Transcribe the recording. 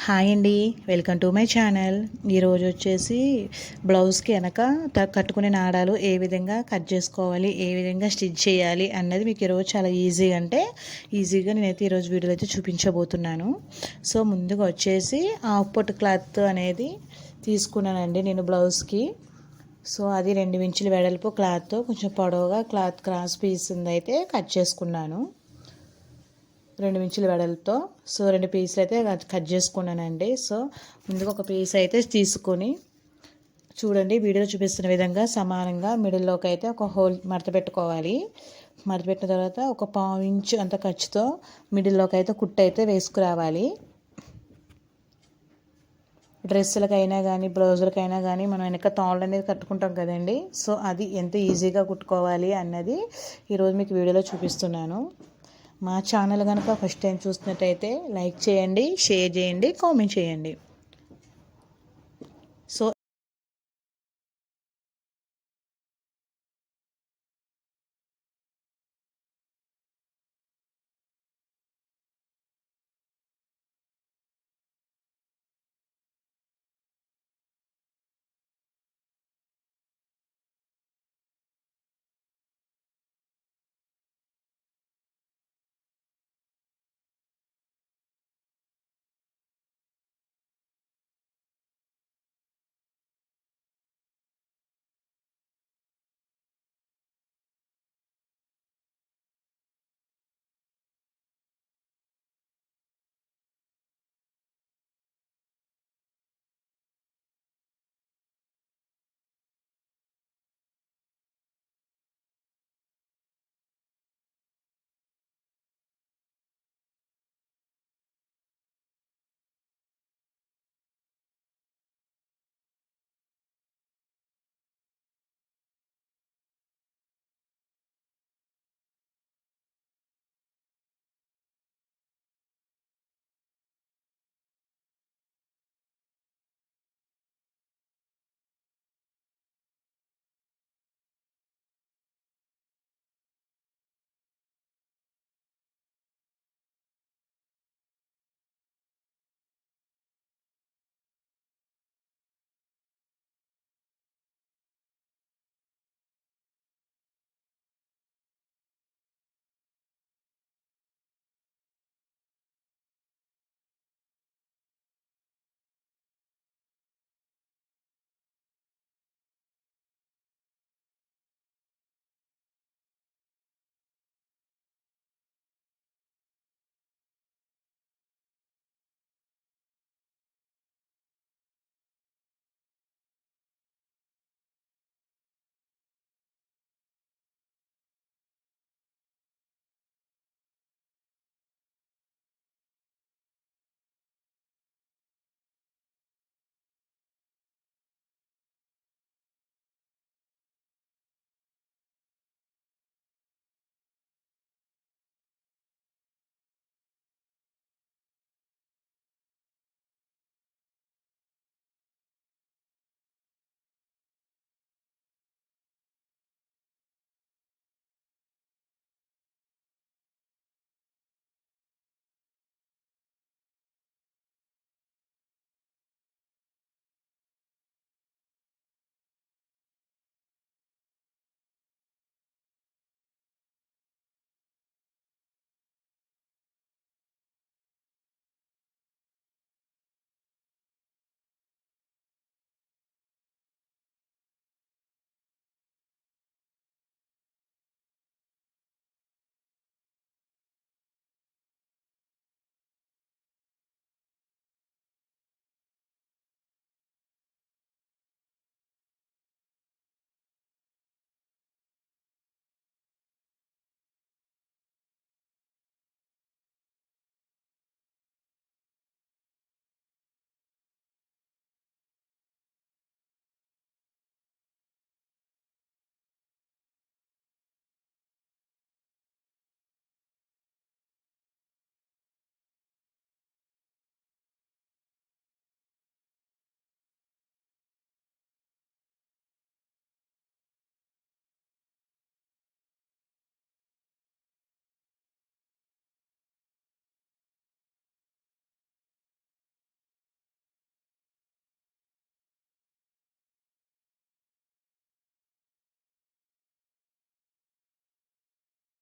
Hi అండి, welcome to my channel. ఈరోజు వచ్చేసి బ్లౌజ్కి వెనక కట్టుకునే నాడాలు ఏ విధంగా కట్ చేసుకోవాలి, ఏ విధంగా స్టిచ్ చేయాలి అన్నది మీకు ఈరోజు చాలా ఈజీగా నేనైతే ఈరోజు వీడియోలో అయితే చూపించబోతున్నాను. సో ముందుగా వచ్చేసి హాఫ్ పొట్టు క్లాత్ అనేది తీసుకున్నానండి నేను బ్లౌజ్కి. సో అది 2 ఇంచుల వెడల్పు క్లాత్తో కొంచెం పొడవుగా క్లాత్ క్రాస్ పీస్ అయితే కట్ చేసుకున్నాను 2 ఇంచుల వెడల్పుతో. సో 2 పీసులు అయితే కట్ చేసుకున్నానండి. సో ముందుగా ఒక పీస్ అయితే తీసుకొని చూడండి, వీడియోలో చూపిస్తున్న విధంగా సమానంగా మిడిల్లోకి అయితే ఒక హోల్ మడత పెట్టుకోవాలి. మడత పెట్టిన తర్వాత ఒక 1/4 ఇంచు అంత ఖర్చుతో మిడిల్లోకి అయితే కుట్టు అయితే వేసుకురావాలి. డ్రెస్సులకైనా కానీ బ్లౌజులకైనా కానీ మనం వెనక తాళ్ళు అనేది కట్టుకుంటాం కదండి. సో అది ఎంత ఈజీగా కుట్టుకోవాలి అన్నది ఈరోజు మీకు వీడియోలో చూపిస్తున్నాను. మా ఛానల్ కనుక ఫస్ట్ టైం చూస్తున్నట్టయితే లైక్ చేయండి, షేర్ చేయండి, కామెంట్ చేయండి.